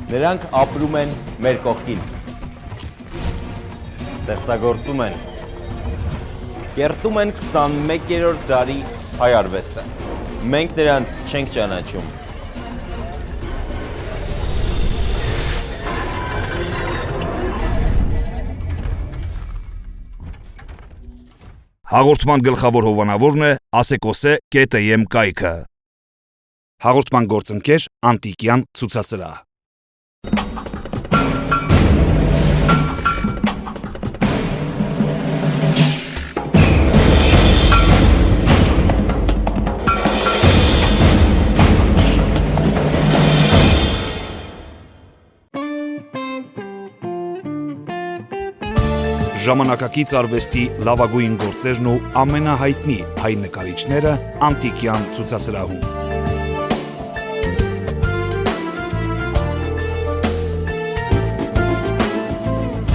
Նրանք ապրում են մեր կողքին, ստեղծագործում են, կերտում են 21-րդ դարի հայ արվեստը, մենք նրանց չենք ճանաչում։ Հաղորդման գլխավոր հովանավորն է Ասեկոսե.am կայքը։ Հաղորդման գործընկեր Անտիկյան ցուցասրահ։ Ժամանակակից արվեստի լավագույն գործերն ու ամենահայտնի հայ նկարիչները Անտիկյան ցուցասրահում։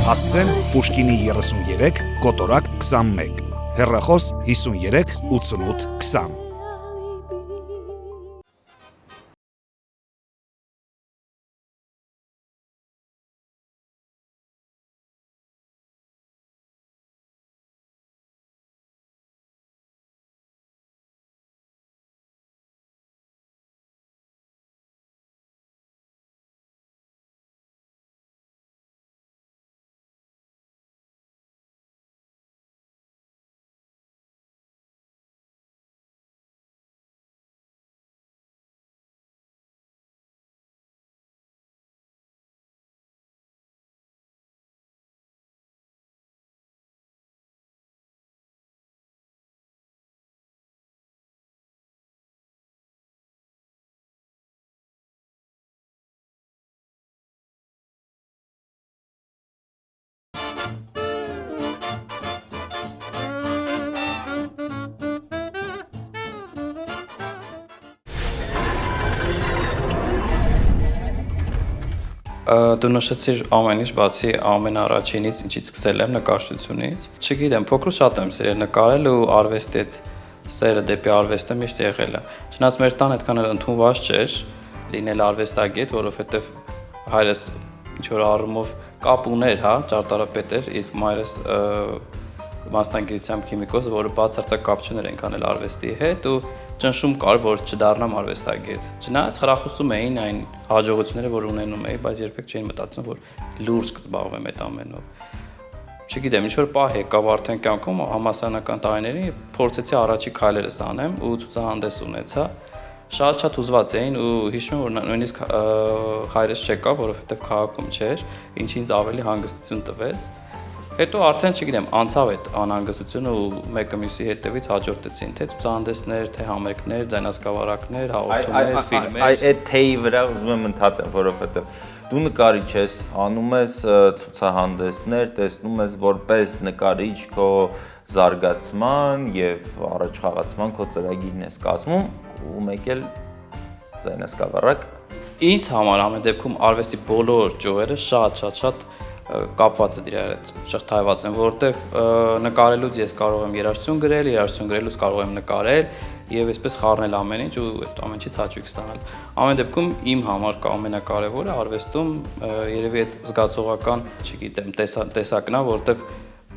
Հասցեն Պուշկինի 33, Կոտորակ 21, հեռախոս 53 88 20։ Դու նշեցիր ամեն ինչ, բացի ամենաառաջինից, ինչից սկսել եմ նկարչությունից։ Չգիտեմ, փոքրուց շատ եմ սիրել նկարել ու արվեստի հետ սերը դեպի արվեստը միշտ եղել է։ Չնայած մեր տան այդքան էլ ընդունված չէր լինել արվեստագետ, որովհետև հայրս ինչ որ առումով կապ ուներ, հա, ճարտարապետ էր, իսկ մայրս մասնագիտությամբ քիմիկոս, որը բացարձակ կապ չուներ այնքան էլ արվեստի հետ ու ճնշում կար, որ չդառնամ արվեստագետ։ Չնայած խրախուսում էին այն հաջողությունները, որ ունենում էի, բայց երբեք չէին մտածում, որ լուրջ կզբաղվեմ այդ ամենով։ Չգիտեմ, ինչ որ պահ եկավ արդեն կյանքում համալսարանական տարիներին, փորձեցի առաջի քայլերս անեմ ու ցուցահանդես ունեցա։ Շատ հուզված էին ու հիշում եմ, որ նույնիսկ հայրս չեկավ, որովհետև քաղաքում չէր, ինչը ինձ ավելի հանգստություն տվեց։ Հետո արդեն չգիտեմ, անցավ այդ անհանգստությունը ու մեկը մյուսի հետևից հաջորդեցին, թե ցուցահանդեսներ, թե համերգներ, ձայնասկավառակներ, հաղորդումներ, ֆիլմեր։ Այդ թեյի վրա ուզում եմ ընդհատեմ, որովհետև դու նկարիչ ես, անում ես ցուցահանդեսներ, տեսնում ես որպես նկարիչ քո զարգացման եւ առաջխաղացման քո ծրագիրն ես կազմում ու մեկ էլ ձայնասկավառակ։ Ինձ համար ամեն դեպքում արվեստի բոլոր ճյուղերը շատ կապված է իրար հետ, շղթայված են, որովհետև նկարելուց ես կարող եմ երաժշտություն գրել, երաժշտություն գրելուց կարող եմ նկարել եւ այսպես խառնել ամեն ինչ ու այդ ամեն ինչից հաճույք ստանալ։ Ամեն դեպքում իմ համար ամենակարևորը արվեստում երևի այդ զգացողական, չգիտեմ, տեսակն է, որովհետև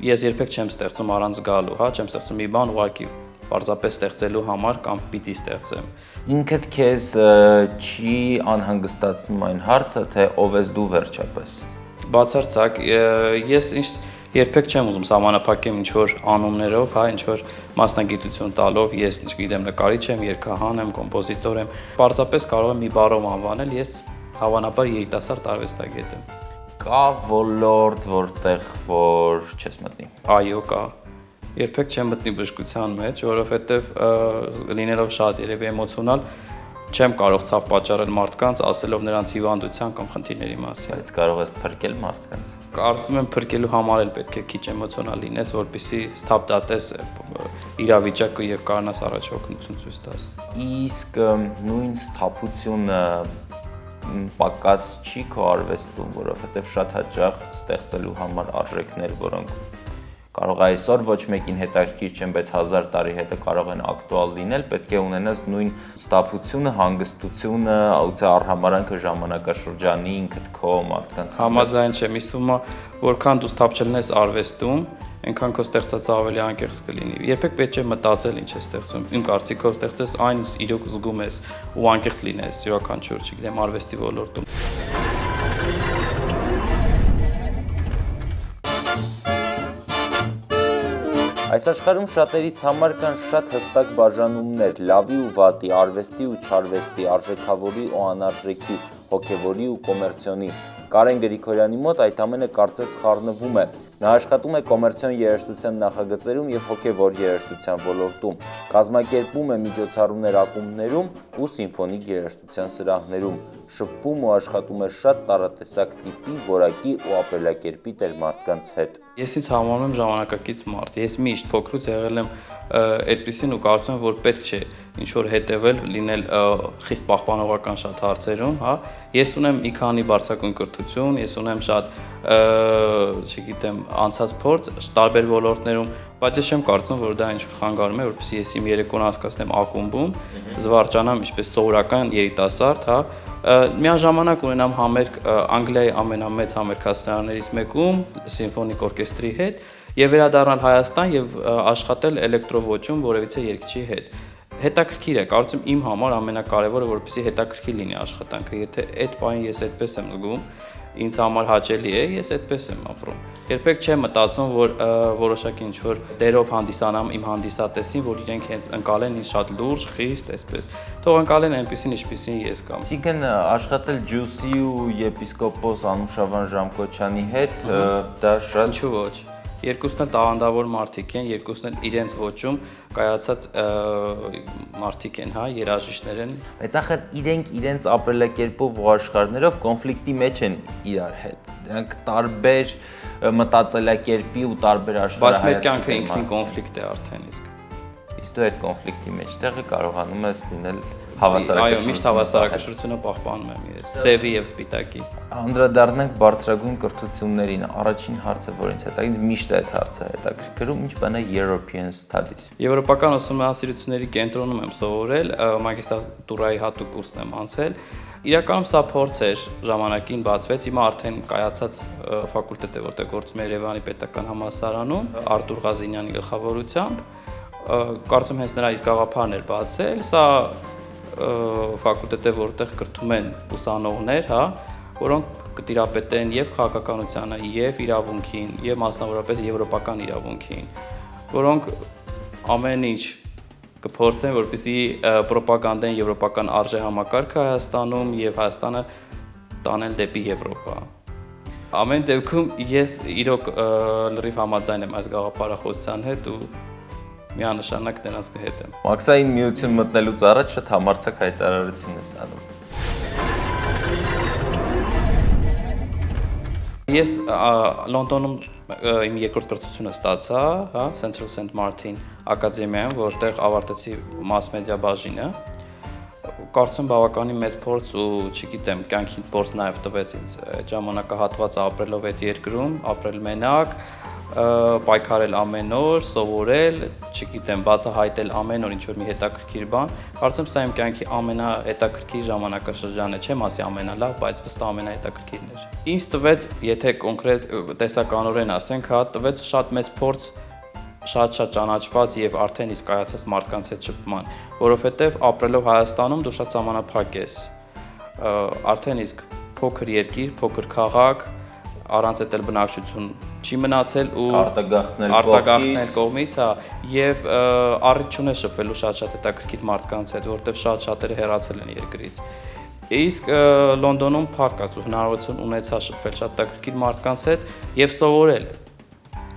ես երբեք չեմ ստեղծում առանց գալու, հա, չեմ ստեղծում մի բան ուղղակի պարզապես ստեղծելու համար կամ պիտի ստեղծեմ։ Ինքդ քեզ չի անհանգստացնում այն հարցը, թե ով ես դու վերջապես։ Բացարձակ, ես երբեք չեմ ուզում սահմանափակեմ ինչ-որ անուններով, հա, ինչ-որ մասնագիտություն տալով, ես չգիտեմ նկարիչ եմ, երգահան եմ, կոմպոզիտոր եմ, պարզապես կարող եմ մի բառով անվանել, ես հավանաբար երիտասարդ արվեստագետ եմ։ Կա ոլորտ, որտեղ որ չես մտնի։ Այո, կա։ Երբեք չեմ մտնի բժշկության մեջ, որովհետև լինելով շատ երևի էմոցիոնալ, չեմ կարող ցավ պատճառել մարդկանց, ասելով նրանց հիվանդության կամ խնդիրների մասին։ Բայց կարող ես փրկել մարդկանց։ Կարծում եմ փրկելու համար էլ պետք է քիչ էմոցիոնալ լինես, որպեսզի սթափ-դատես իրավիճակը եւ կարողանաս առաջ օգնություն ցույց տաս։ Իսկ նույն սթափությունը պակաս չի քո արվեստում, որովհետեւ շատ հաճախ ստեղծելու համար արժեքներ, որոնք կարող է այսօր ոչ մեկին հետաքրքիր չեն, բայց 1000 տարի հետո կարող են ակտուալ լինել, պետք է ունենաս նույն ստափությունը, հանգստությունը, ուցե արհամարանքը ժամանակաշրջանի ինքդ քո մարդկանց։ Համաձայն չեմ, իսկ ումա որքան դու ստափ չլնես արվեստում, այնքան քո ստեղծած ավելի անկեղծ կլինի։ Երբեք պետք չէ մտածել ինչ է ստեղծում։ Իմ կարծիքով ստեղծես այն իրոք զգում ես ու անկեղծ լինես յուրաքանչյուր, չգիտեմ, արվեստի ոլորտում։ Այս աշխարհում շատերից համար կան շատ հստակ բաժանումներ՝ լավի ու վատի, արվեստի ու չարվեստի, արժեքավորի ու անարժեքի, հոգևորի ու կոմերցիոնի։ Կարեն Գրիգորյանի մոտ այդ ամենը կարծես խառնվում է։ Նա աշխատում է կոմերցիոն երաժշտության նախագծերում եւ հոգևոր երաժշտության ոլորտում, կազմակերպում է միջոցառումներ ակումբներում ու սիմֆոնիկ երաժշտության սրահներում, շփվում ու աշխատում է շատ տարատեսակ տիպի, որակի ու ապրելակերպի տերմարդկանց հետ։ Ես ինձ համարում եմ ժամանակակից մարդ։ Ես միշտ փոքրուց եղել եմ այդպեսին ու կարծում եմ, որ պետք չէ ինչ որ հետևել, լինել խիստ պահպանողական շատ հարցերում, հա։ Ես ունեմ մի քանի բարձրագույն կրթություն, ես ունեմ շատ, չգիտեմ, անցած փորձ տարբեր ոլորտներում, բայց ես չեմ կարծում, որ դա ինչ որ խանգարում է, որպեսզի ես իմ երեկոն անցկացնեմ ակումբում, զվարճանամ ինչպես սովորական երիտասարդ, հա։ Միաժամանակ ունենամ համերգ Անգլիայի ամենամեծ համերգաստիարներից մեկում, սիմֆոնիկ օրկեստրի հետ, եւ վերադառնալ Հայաստան եւ աշխատել էլեկտրոոճում որևիցե երգչի հետ։ Հետաքրքիր է, կարծում իմ համար ամենակարևորը, որպեսզի հետաքրքիր լինի աշխատանքը, եթե այդ բանը ես այդպես եմ զգում, ինձ համար հաճելի է, ես այդպես եմ ապրում։ Երբեք չեմ մտածում, որ որոշակի ինչ որ դերով հանդիսանամ իմ հանդիսատեսին, որ իրենք հենց ընկալեն ինձ շատ լուրջ, խիստ, այսպես։ Թող ընկալեն այնպեսին, ինչպեսին ես կամ։ Այսինքն աշխատել Ջուսի ու եպիսկոպոս Անուշավան Ժամկոչյանի հետ դա շատ Ինչու ոչ։ Երկուսն էլ տաղանդավոր մարդիկ են, երկուսն էլ իրենց ոճում կայացած մարդիկ են, հա, երաժիշտներ են։ Բայց ախր իրենք իրենց ապրելակերպով ու աշխարհներով կոնֆլիկտի մեջ են իրար հետ։ Դրանք տարբեր մտածելակերպի ու տարբեր Բայց մեր աշխարհայացքի կյանքը ինքնին կոնֆլիկտ է արդեն իսկ։ Իսկ դու այդ կոնֆլիկտի մեջտեղը կարողանում ես լինել Այո, միշտ հավասարակշռությունը պահպանում եմ ես, սևի եւ սպիտակի։ Անդրադառնանք բարձրագույն կրթություններին։ Առաջին հարցը, որ ինձ հետաքրքիր, միշտ այդ հարցը հետաքրքրում, ինչ բան է European Studies։ Եվրոպական ուսումնասիրությունների կենտրոնում եմ սովորել, մագիստրատուրայի հատուկ կուրսն եմ անցել։ Իրականում սա փորձ էր, ժամանակին բացվեց, հիմա արդեն կայացած ֆակուլտետ է, որտեղ գործում է Երևանի պետական համալսարանում, Արտուր Ղազինյանի գլխավորությամբ։ Կարծում հենց նրա իսկ գաղափարն էր բացել, սա ֆակուլտետ է, որտեղ կրթում են ուսանողներ, հա, որոնք կտիրապետեն եւ քաղաքականությանը, եւ իրավունքին, եւ մասնավորապես եվրոպական իրավունքին, որոնք ամեն ինչ կփորձեն, որպեսզի պրոպագանդեն եվրոպական արժեհամակարգը Հայաստանում եւ Հայաստանը տանեն դեպի Եվրոպա։ Ամեն դեպքում ես իրոք լրիվ համաձայն եմ այս գաղափարախոսության հետ ու միանշանակ նրանց հետ եմ։ Մաքսային միություն մտնելուց առաջ շատ համարձակ հայտարարություն ես անում։ Ես Լոնդոնում իմ երկրորդ կրթությունը ստացա, հա, Central St. Martin ակադեմիայում, որտեղ ավարտեցի mass media բաժինը։ Կարծում բավականին մեծ փորձ ու, չգիտեմ, կյանքի փորձ նաև տվեց ինձ այդ ժամանակահատվածը ապրելով այդ երկրում, ապրել մենակ, պայքարել ամեն օր, սովորել, չգիտեմ, բացահայտել ամեն օր ինչ-որ մի հետաքրքիր բան։ Կարծում սա իմ կյանքի ամենահետաքրքիր ժամանակաշրջանն է, չեմ ասի ամենալավ, բայց վստահ ամենահետաքրքիրն էր։ Ինձ տվեց, եթե կոնկրետ տեսականորեն ասենք, հա, տվեց շատ մեծ փորձ շատ ճանաչված եւ արդեն իսկ կայացած մարդկանց հետ շփման, որովհետեւ ապրելով Հայաստանում դու շատ սահմանափակ ես։ Արդեն իսկ փոքր երկիր, փոքր քաղաք, առանց այդ բնակչություն չի մնացել ու արտագաղթնել կողմից, հա, եւ առիթ չունես շփվելու շատ հետաքրքիր մարդկանց հետ, որովհետեւ շատերը հեռացել են երկրից։ Իսկ Լոնդոնում փառք Աստծո հնարավորություն ունեցա շփվել շատ հետաքրքիր մարդկանց հետ եւ սովորել։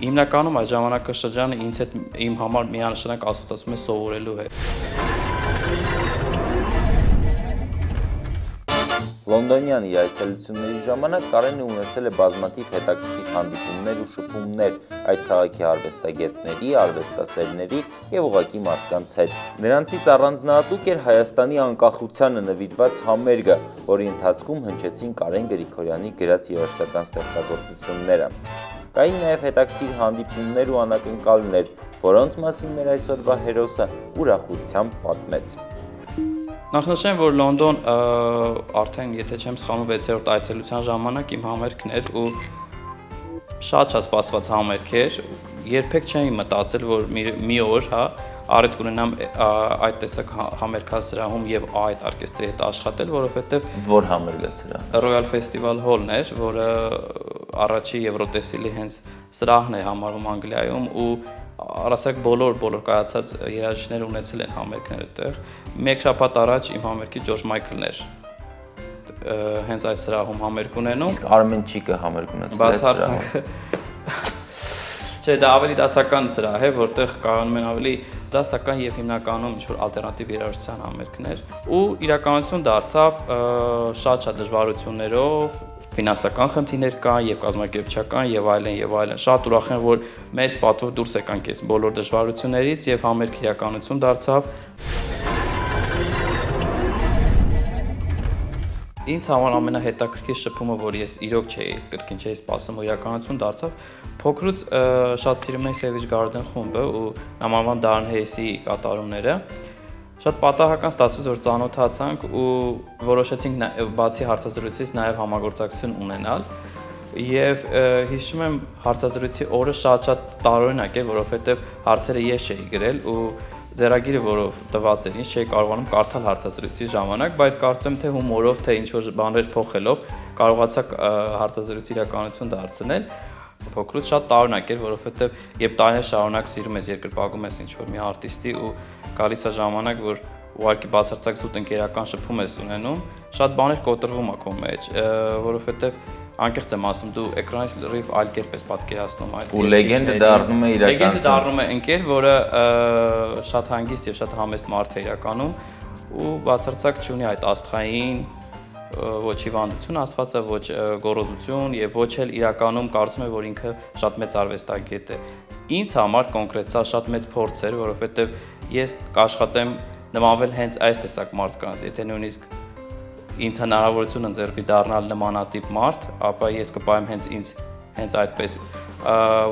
Հիմնականում այդ ժամանակաշրջանը ինձ հետ իմ համար միանշանակ ասոցացվում է սովորելու հետ։ Լոնդոնյան իր այցելությունների ժամանակ Կարենը ունեցել է բազմաթիվ հետաքրքիր հանդիպումներ ու շփումներ այդ քաղաքի արվեստագետների, արվեստասերների եւ ուղղակի մարդկանց հետ։ Նրանցից առանձնահատուկ էր Հայաստանի անկախությանը նվիրված համերգը, որի ընթացքում հնչեցին Կարեն Գրիգորյանի գրած երաժշտական ստեղծագործությունները։ Կային նաև հետաքրքիր հանդիպումներ ու անակնկալներ, որոնց մասին մեր այսօրվա հերոսը ուրախությամբ պատմեց։ Նախնշեմ, որ Լոնդոն արդեն, եթե չեմ սխալվում, 6-րդ այցելության ժամանակ իմ համերգն էր ու շատ սպասված համերգ էր։ Երբեք չէի մտածել, որ մի օր, առիթ կունենամ այդ տեսակ համերգասրահում եւ այդ օրկեստրի հետ աշխատել, որովհետեւ որ համերգասրահ Royal Festival Hall-ն էր, որը առաջի Եվրոտեսիլի հենց սրահն է համարվում Անգլիայում ու առասարակ բոլոր կայացած երաժիշտները ունեցել են համերգներ այդտեղ։ Մեկ շաբաթ առաջ իմ համերգի Ջորջ Մայքլն էր հենց այդ սրահում համերգ ունենում։ Իսկ Արմեն Չիկը համերգ ունեցել է բացարձակ։ Չէ, դա ավելի դասական սրահ է, որտեղ կարողանում են ավելի դասական եւ հիմնականում ինչ-որ ալտերնատիվ երաժշտության համերգներ ու իրականություն դարձավ շատ դժվարություններով, ֆինանսական խնդիրներ կան եւ կազմակերպչական եւ այլն։ Շատ ուրախ եմ, որ մեծ պատվով դուրս եկանք այս բոլոր դժվարություններից եւ համերգ իրականություն դարձավ։ Ինձ համար ամենահետաքրքիր շփումը, որ ես իրոք կրկին չէի սպասում ու իրականություն դարձավ, փոքրուց շատ սիրում էի Savage Garden խումբը ու նմանավանդ Darren Hayes-ի կատարումները։ Շատ պատահական ստացվեց, որ ծանոթացանք ու որոշեցինք բացի հարցազրույցից նաև համագործակցություն ունենալ։ Եվ հիշում եմ հարցազրույցի օրը շատ տարօրինակ էր, որովհետև հարցերը ես չէի գրել ու ձեռագիրը, որով տված էր, ինձ չէի կարողանում կարդալ հարցազրույցի ժամանակ, բայց կարծում եմ, թե հումորով, թե ինչ-որ բաներ փոխելով կարողացաք հարցազրույցի իրականություն դարձնել։ Փոքրուց շատ տարօրինակ էր, որովհետև երբ տարիներ շարունակ սիրում ես, երկրպագում ես ինչ-որ մի արտիստի ու գալիս է ժամանակ, որ ուղղակի բացարձակ զուտ ընկերական շփում ես ունենում, շատ բաներ կոտրվում է քո մեջ, որովհետև անկեղծ եմ ասում, դու էկրանից լրիվ այլ կերպ ես պատկերացնում այդ ու լեգենդը դառնում է իրականություն։ Լեգենդը դառնում է ընկեր, որը շատ հանգիստ եւ շատ համեստ մարդ է իրականում ու բացարձակ չունի այդ աստղային ոչ հիվանդություն ասվածը, ոչ գոռոզություն եւ ոչ էլ իրականում կարծում եմ, որ ինքը շատ մեծ արվեստագետ է։ Ինձ համար կոնկրետ սա շատ մեծ փորձ էր, որովհետեւ ես կաշխատեմ նմանվել հենց այս տեսակ մարդկանց, եթե նույնիսկ ինձ հնարավորություն ընձեռվի դառնալ նմանատիպ մարդ, ապա ես կպայեմ հենց այդպես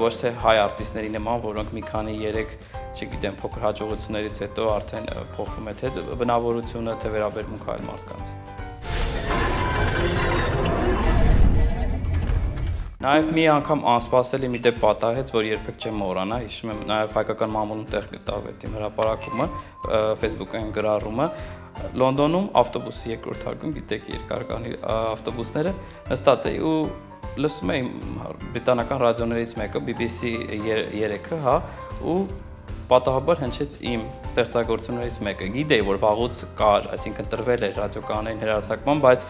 ոչ թե հայ արտիստների նման, որոնք մի քանի 3, չգիտեմ, փոքր հաջողություններից հետո արդեն փոխվում է թե բնավորությունը, թե վերաբերմունքը այլ մարդկանց։ Նաև մի անգամ անսպասելի մի դեպք պատահեց, որ երբեք չեմ մոռանա, հիշում եմ, նաև հայկական մամուլում տեղ գտավ այդ իմ հրապարակումը, Facebook-ային գրառումը, Լոնդոնում ավտոբուսի երկրորդ հարկում, գիտեք, երկարկանի ավտոբուսները նստած էի ու լսում էի բրիտանական ռադիոներից մեկը, BBC 3-ը, ու պատահաբար հնչեց իմ ստեղծագործություններից մեկը։ Գիտեի, որ վաղուց կար, այսինքն տրվել էր ռադիոկանային հեռարձակման, բայց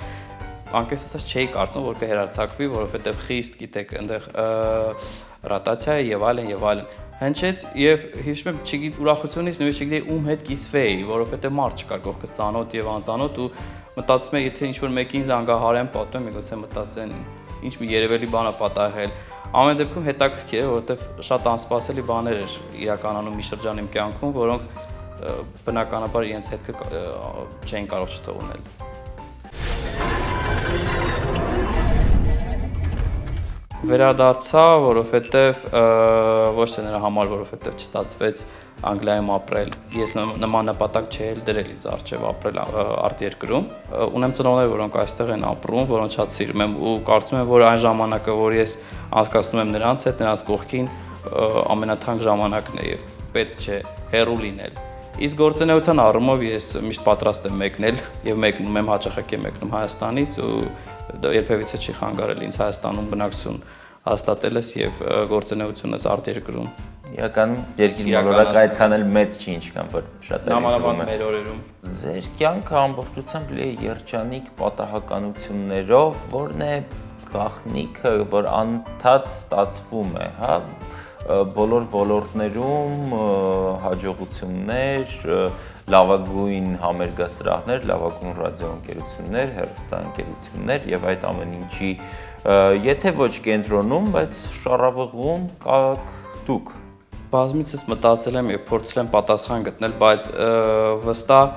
անկեղծ ասած չէի կարծում, որ կհեռարձակվի, որովհետև խիստ, գիտեք, այնտեղ ռոտացիա է եւ այլն։ Հնչեց եւ հիշում եմ, ուրախությունից նույնիսկ չգիտեի ում հետ կիսվեի, որովհետև մարդ չկար կողքս ծանոթ եւ անծանոթ ու մտածում էի, եթե ինչ-որ մեկին զանգահարեմ, պատմեմ, միգուցե մտածեն ինչ մի երևելի բան է պատահել։ Ամեն դեպքում հետաքրքիր է, որովհետև շատ անսպասելի բաներ էր իրականանում մի շրջան իմ կյանքում, որոնք բնականաբար իրենց հետքը չէին կարող չթողնել։ Վերադարձա, որովհետև ոչ թե նրա համար, որովհետև չստացվեց Անգլիայում ապրել։ Ես նման նպատակ չէի դրել ինձ առջև ապրել արտերկրում։ Ունեմ ծնողներ, որոնք այստեղ են ապրում, որոնց շատ սիրում եմ ու կարծում եմ, որ այն ժամանակը, որ ես անցկացնում եմ նրանց հետ, նրանց կողքին ամենաթանկ ժամանակն է եւ պետք չէ հեռու լինել։ Իսկ գործունեության առումով ես միշտ պատրաստ եմ մեկնել եւ մեկնում եմ հաճախակ եմ մեկնում Հայաստանից ու երբևիցե չի խանգարել ինձ Հայաստանում բնակություն հաստատելս եւ գործունեությունս արտերկրում։ Իրականում երկիր մոլորակը այդքան էլ մեծ չի, ինչքան որ շատ նամանավանդ մեր օրերում։ Ձեր կյանքը ամբողջությամբ լի է երջանիկ պատահականություններով, որն է գաղտնիքը, որ անդադ ստացվում է, հա, բոլոր ոլորտներում հաջողություններ, լավագույն համերգասրահներ, լավագույն ռադիոընկերություններ, հեռուստաընկերություններ եւ այդ ամեն ինչի եթե ոչ կենտրոնում, բայց շառավղում կաք դուք։ Բազմիցս մտածել եմ եւ փորձել եմ պատասխան գտնել, բայց վստահ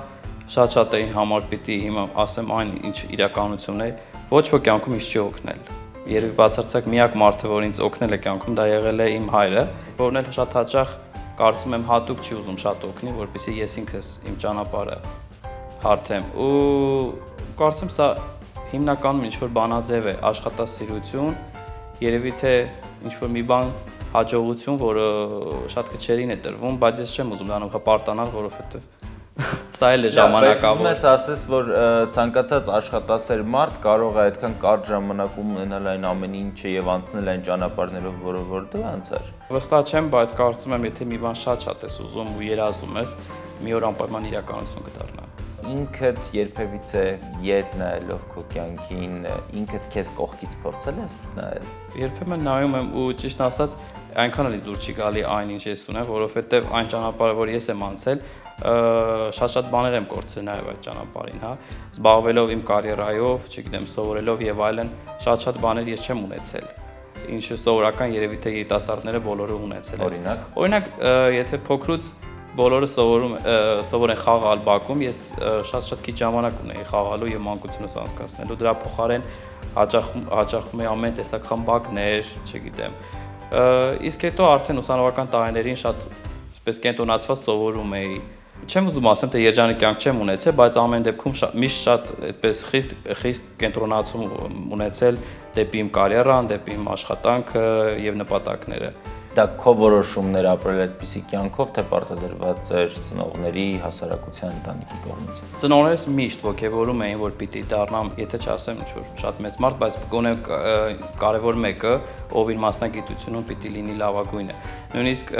շատ-շատերին համար պիտի հիմա ասեմ այն ինչ իրականություն է, ոչ ոք կյանքում ինձ չի օգնել։ երևի բացարձակ միակ մարդը, որ ինձ օգնել է կյանքում, դա եղել է իմ հայրը, որն էլ շատ հաճախ կարծում եմ հատուկ չի ուզում շատ օգնի, որպեսզի ես ինքս իմ ճանապարհը հարթեմ։ Ու կարծում սա հիմնականում ինչ-որ բանաձև է, աշխատասիրություն, երևի թե ինչ-որ մի բան հաջողություն, որը շատ քչերին է տրվում, բայց ես չեմ ուզում դրանով հպարտանալ, որովհետև սա էլ է ժամանակավոր։ Ես ասես, որ ցանկացած աշխատասեր մարդ կարող է այդքան կարճ ժամանակում ունենալ այն ամեն ինչը եւ անցնել այն ճանապարհներով, որով դու անցար։ Վստահ չեմ, բայց կարծում եմ, եթե մի բան շատ ես ուզում ու երազում ես, մի օր անպայման իրականություն կդառնա։ Ինքդ երբևիցե ետ նայելով քո կյանքին, ինքդ քեզ կողքից փորձել ես նայել։ Երբեմն նայում եմ ու ճիշտ ասած այնքան էլ դուր չի գալի այն ինչ ես ունեմ, որովհետև այն ճանապարհը, որ ես եմ անցել, շատ բաներ եմ կորցրել նաև այդ ճանապարհին, հա, զբաղվելով իմ կարիերայով, չգիտեմ, սովորելով եւ այլն, շատ բաներ ես չեմ ունեցել, ինչը սովորական երևի թե երիտասարդները բոլորը ունեցել են։ Օրինակ, եթե փոքրուց բոլորը սովոր են խաղալ բակում, ես շատ քիչ ժամանակ ունեի խաղալու եւ մանկությունս անցկացնելու, դրա փոխարեն հաճախում էի ամեն տեսակ խմբակներ, չգիտեմ։ Իսկ հետո արդեն ուսանողական տարիներին շատ այսպես կենտրոնացված սովորում էի։ Չեմ ուզում ասեմ, թե երջանիկ կյանք չեմ ունեցել, բայց ամեն դեպքում միշտ շատ այդպես խիստ կենտրոնացում ունեցել դեպի իմ կարիերան, դեպի իմ աշխատանքը եւ նպատակները։ Դա քո որոշումներ ապրել այդպիսի կյանքով, թե պարտադրված էր ծնողների, հասարակության, ընտանիքի կողմից։ Ծնողներս միշտ ոգևորում էին, որ պիտի դառնամ, եթե չասեմ ինչ-որ շատ մեծ մարդ, բայց գոնե կարևոր մեկը, ով իր մասնագիտությունում պիտի լինի լավագույնը։ Նույնիսկ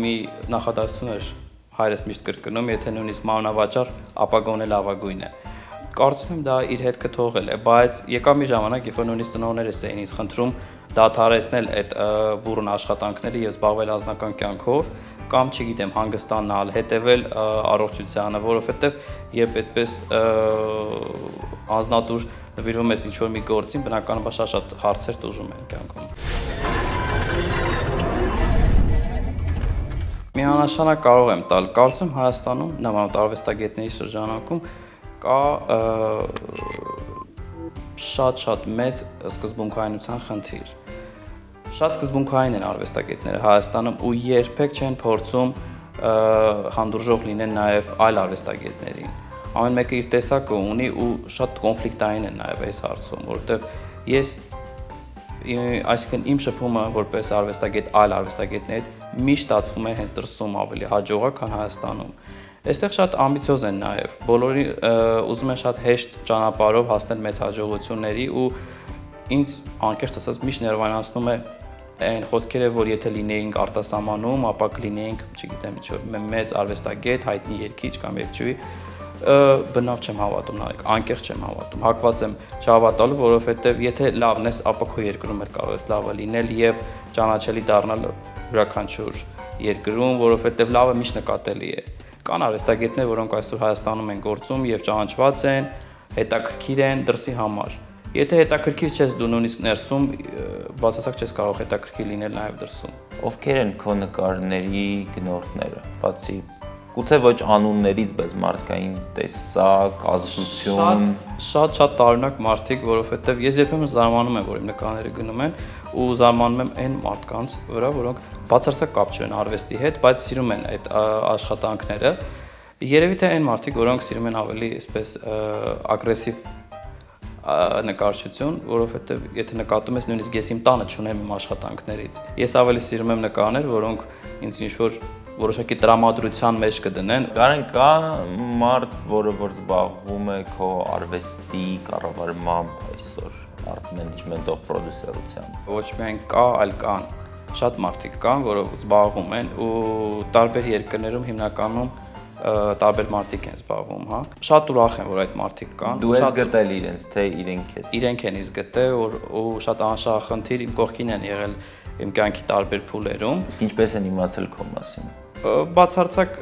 մի նախադասություն էր հայրս միշտ կրկնում, եթե նույնիսկ մանրավաճառ, ապա գոնե լավագույնը։ Կարծում եմ դա իր հետքը թողել է, բայց եկավ մի ժամանակ, երբ որ նույնիսկ ծնողներս էին ինձ խնդրում դադարեցնել այդ բուռն աշխատանքները եւ զբաղվել անձնական կյանքով կամ չգիտեմ հանգստանալ, հետեւել առողջությանը, որովհետեւ երբ այդպես անznատուր նվիրվում ես ինչ-որ մի գործին, բնականաբար շատ հարցեր տուժում են կյանքում։ Միանշանակ կարող եմ տալ, կարծում Հայաստանում, նմանատիպ արվեստագետների շրջանակում կա շատ մեծ սկզբունքայնության խնդիր։ Շատ սկզբունքային են արվեստագետները Հայաստանում ու երբեք չեն փորձում հանդուրժող լինեն նաև այլ արվեստագետներին։ Ամեն մեկը իր տեսակը ունի ու շատ կոնֆլիկտային են նաև այս հարցում, որովհետև այսինքն իմ շփումը որպես արվեստագետ այլ արվեստագետների միշտ ստացվում է հենց դրսում ավելի հաջողակ, քան Հայաստանում։ Այստեղ շատ ամբիցիոզ են նաև, բոլորի ուզում են շատ հեշտ ճանապարհով հասնել մեծ հաջողությունների ու ինձ անկեղծ ասած միշտ ներվայնացնում է այն խոսքերը, որ եթե լինեինք արտասահմանում, ապա կլինեինք, չգիտեմ, ինչ-որ մեծ արվեստագետ, հայտնի երգիչ կամ երգչուհի, բնավ չեմ հավատում, նայեք, անկեղծ չեմ հավատում, հակված եմ չհավատալու, որովհետև եթե լավն ես, ապա քո երկրում էլ կարող ես լավը լինել եւ ճանաչելի դառնալ յուրաքանչյուր երկրում, որովհետև լավը միշտ նկատելի է։ Կան արվեստագետներ, որոնք այսօր Հայաստանում են գործում եւ ճանաչված են, հետաքրքիր են դրսի համար։ Եթե հետաքրքիր չես դու նույնիսկ ներսում, բացասակ չես կարող հետաքրքիր լինել նաև դրսում։ Ովքեր են քո նկարների գնորդները, բացի գուցե ոչ անուններից, բայց մարդկային տեսակ, ազգություն։ Շատ տարօրինակ մարդիկ, որովհետև ես երբեմն զարմանում եմ, որ իմ նկարները գնում են ու զարմանում եմ այն մարդկանց վրա, որոնք բացարձակ կապ չունեն արվեստի հետ, բայց սիրում են այդ աշխատանքները։ Երևի թե այն մարդիկ, որոնք սիրում են ավելի այսպես ագրեսիվ նկարչություն, որովհետև եթե նկատում ես նույնիսկ ես իմ տանը չունեմ իմ աշխատանքներից։ Ես ավելի սիրում եմ նկարներ, որոնք ինձ ինչ-որ որոշակի տրամադրության մեջ կդնեն։ Կարեն կա մարդ, որը որ զբաղվում է քո արվեստի կառավարմամբ այսօր, արտ մենեջմենտով, պրոդյուսերությամբ։ Ոչ միայն կա, այլ կան շատ մարդիկ կան, որով զբաղվում են ու տարբեր երկրներում հիմնականում տարբեր մարդիկ են զբաղվում, հա։ Շատ ուրախ եմ, որ այդ մարդիկ կան։ Դու ես գտել իրենց, թե իրենք ես։ Իրենք են ինձ գտել ու շատ անշահախնդիր իմ կողքին են եղել իմ կյանքի տարբեր փուլերում։ Իսկ ինչպես են իմացել քո մասին։ Բացարձակ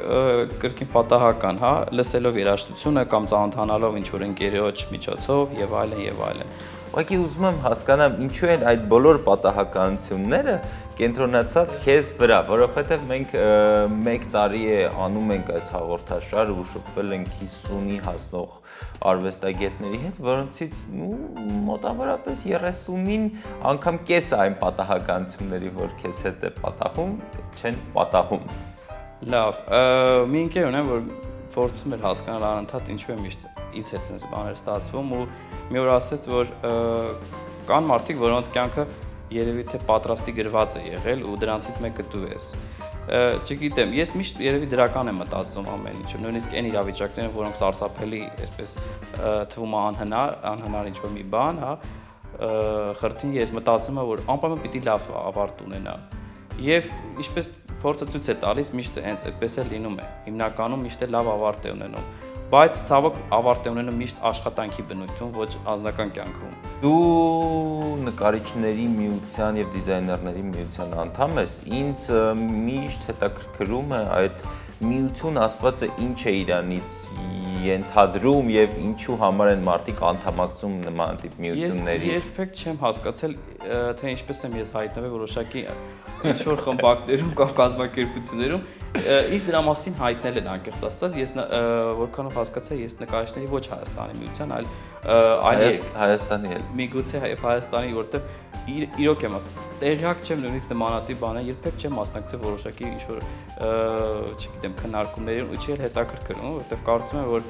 կրկին պատահական, հա, լսելով երաժշտությունը կամ ծանոթանալով ինչ-որ ընկերոջ միջոցով եւ այլն եւ այլն։ ուղղակի ուզում եմ հասկանամ ինչու են այդ բոլոր պատահականությունները կենտրոնացած քեզ վրա, որովհետև մենք 1 տարի է անում ենք այս հաղորդաշարը ու շփվել ենք 50-ի հասնող արվեստագետների հետ, որոնցից մոտավորապես 30-ին անգամ կեսը այն պատահականությունների, որ քեզ հետ է պատահում, չեն պատահում։ Լավ, մի ընկեր ունեմ, որ փորձում էր հասկանալ անընդհատ ինչու է միշտ ինձ հետ այնպես բաներ ստացվում ու մի օր ասեց, որ կան մարդիկ, որոնց կյանքը երևի թե պատրաստի գրված է եղել ու դրանցից մեկը դու ես։ Չգիտեմ, ես միշտ երևի դրական եմ մտածում ամեն ինչը, նույնիսկ այն իրավիճակները, որոնք սարսափելի, այսպես թվում է անհնար ինչ-որ մի բան, հա, խրթին ես մտածում եմ, որ անպայման պիտի լավ ավարտ ունենա։ Եվ ինչպես փորձը ցույց է տալիս, միշտ հենց այդպես է լինում է։ Հիմնականում միշտ է լավ ավարտ է ունենում, բայց ցավոք ավարտ է ունենում միշտ աշխատանքի բնույթում, ոչ անձնական կյանքում։ Դու նկարիչների միության եւ դիզայներների միության անդամ ես, ինձ միշտ հետաքրքրում է այդ միություն ասվածը ինչ է իրանից ենթադրում եւ ինչու համար են մարդիկ անդամակցում նման տիպ միությունների։ Ես երբեք չեմ հասկացել, թե ինչպես եմ ես հայտնվել որոշակի ինչ-որ խմբակներում կամ կազմակերպություններում, ինձ դրա մասին հայտնել են անկեղծ ասած, ես որքանով հասկացա, ես նկարիչների ոչ Հայաստանի միության, այլ Հայաստանի էլ։ Միգուցե Հայաստանի, որովհետև իրոք եմ ասում, տեղյակ չեմ նույնիսկ նմանատիպ բաներ, երբեք չեմ մասնակցել որոշակի ինչ-որ, չգիտեմ, քննարկումներին ու չի էլ հետաքրքրում, որովհետև կարծում եմ, որ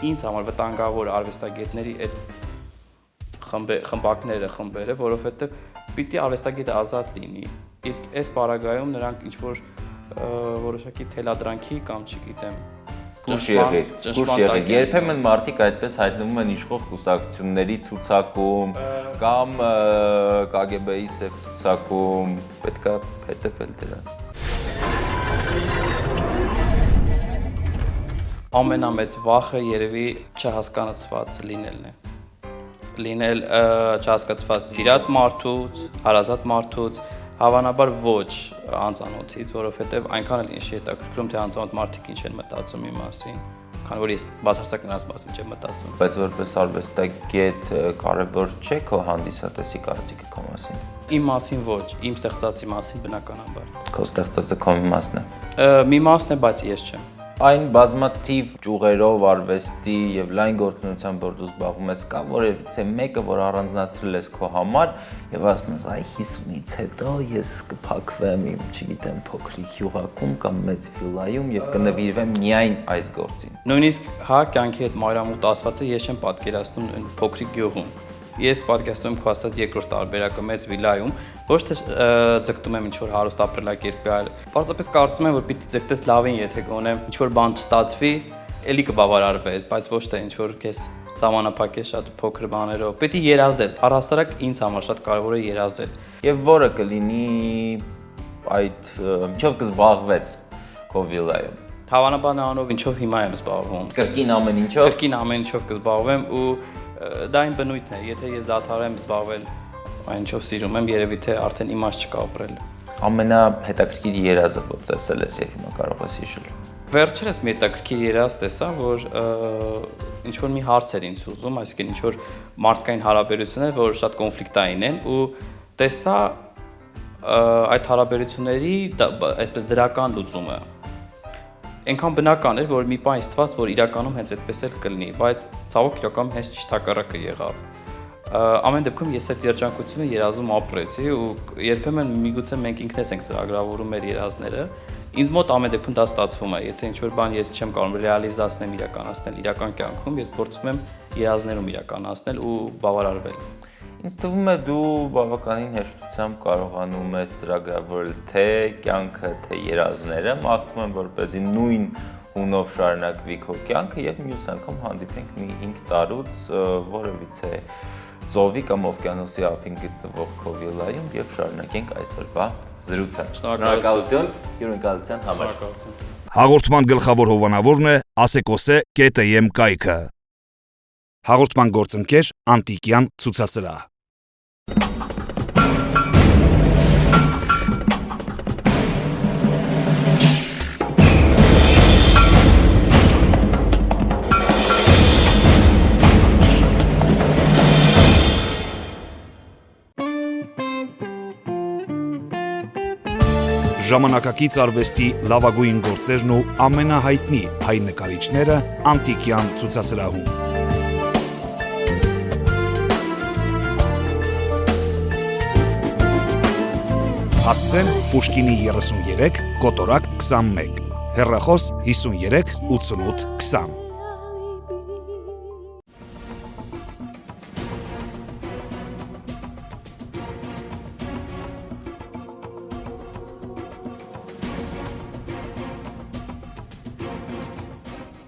ինձ համար վտանգավոր արվեստագետների այդ խմբերը, որովհետև պիտի արվեստագետը ազատ լինի, իսկ այս պարագայում նրանք ինչ-որ որոշակի թելադրանքի կամ չգիտեմ Զգուշ եղիր, երբեմն մարդիկ այդպես հայտնվում են իշխող կուսակցությունների ցուցակում կամ KGB-ի սև ցուցակում, պետք է հետևել դրան։ Ամենամեծ վախը երևի չհասկանացված լինելն է։ Լինել չհասկացված սիրած մարդուց, հարազատ մարդուց, հավանաբար ոչ անծանոթից, որովհետև այնքան էլ ինձ հետաքրքրում թե անծանոթ մարդիկ ինչ են մտածում իմ մասին, քանի որ ես բացարձակ նրանց մասին չեմ մտածում։ Բայց որպես արվեստագետ կարևոր չէ քո հանդիսատեսի կարծիքը քո մասին։ Իմ մասին ոչ, իմ ստեղծածի մասին բնականաբար։ Քո ստեղծածը քո մասն է։ Մի մասն է, բայց ես չեմ։ Այն բազմաթիվ ճյուղերով արվեստի եւ լայն գործունեությամբ որ դու զբաղվում ես, կա որևիցե մեկը, որ առանձնացրել ես քո համար եւ ասում ես, այ 50-ից հետո ես կփակվեմ իմ, չգիտեմ, փոքրիկ յուղակում կամ մեծ վիլայում եւ կնվիրվեմ միայն այս գործին։ Նույնիսկ հա կյանքի հետ մայրամուտ ասվածը ես չեմ պատկերացնում փոքրիկ գյուղում։ Ես պատկերացնում եմ քո ասած երկրորդ տարբերակը մեծ վիլայում, ոչ թե ձգտում եմ ինչ-որ հարուստ ապրելակերպի, այլ պարզապես կարծում եմ, որ պիտի ձգտես լավին, եթե գոնե ինչ-որ բան չստացվի, էլի կբավարարվես, բայց ոչ թե ինչ-որ քեզ ժամանակակից շատ փոքր բաներով։ Պիտի երազես, առհասարակ ինձ համար շատ կարևոր է երազել։ Եվ որը կլինի այդ ինչով կզբաղվես քո վիլայում։ Հավանաբար նրանով ինչով հիմա եմ զբաղվում։ Կրկին ամեն ինչով։ Կրկին ամեն ինչով կզբաղվեմ ու դա այն բնույթն է, եթե ես դադարեմ զբաղվել այն ինչով սիրում եմ, երևի թե արդեն իմաստ չկա ապրել։ Ամենահետաքրքիր երազը որ տեսել ես եւ հիմա կարող ես հիշել։ Վերջերս մի հետաքրքիր երազ տեսա, որ ինչ-որ մի հարց էր ինձ ուզում, այսինքն ինչ-որ մարդկային հարաբերություններ, որ շատ կոնֆլիկտային են ու տեսա այդ հարաբերությունների այսպես դրական լուծումը։ Այնքան բնական էր, որ մի բան ստված, որ իրականում հենց այդպես էլ կլինի, բայց ցավոք իրականում հենց ճիշտ հակառակը եղավ։ Ամեն դեպքում ես այդ երջանկությունը երազում ապրեցի ու երբեմն միգուցե մենք ինքներս ենք ծրագրավորում մեր երազները։ Ինձ մոտ ամեն դեպքում դա ստացվում է, եթե ինչ-որ բան ես չեմ կարող ռեալիզացնել, իրականացնել իրական կյանքում, ես փորձում եմ երազներում իրականացնել ու բավարարվել։ Ինձ թվում է դու բավականին հեշտությամբ կարողանում ես ծրագրավորել թե կյանքը, թե երազները, մաղթում եմ որպեսզի նույն հունով շարունակվի քո կյանքը եւ մյուս անգամ հանդիպենք մի 5 տարուց որևիցե ծովի կամ օվկիանոսի ափին գտնվող քո վիլայում եւ շարունակենք այսօրվա զրույցը։ Շնորհակալություն հյուրընկալության համար։ Հաղորդման գլխավոր հովանավորն է Ասեկոսե.am կայքը։ Հաղորդման գործընկեր Անտիկյան ցուցասրահ։ ժամանակակից արվեստի լավագույն գործերն ու ամենահայտնի հայ նկարիչները անտիկյան ցուցասրահում։ Հասցեն Պուշկինի 33, Կոտորակ 21, հեռախոս 53 88 20։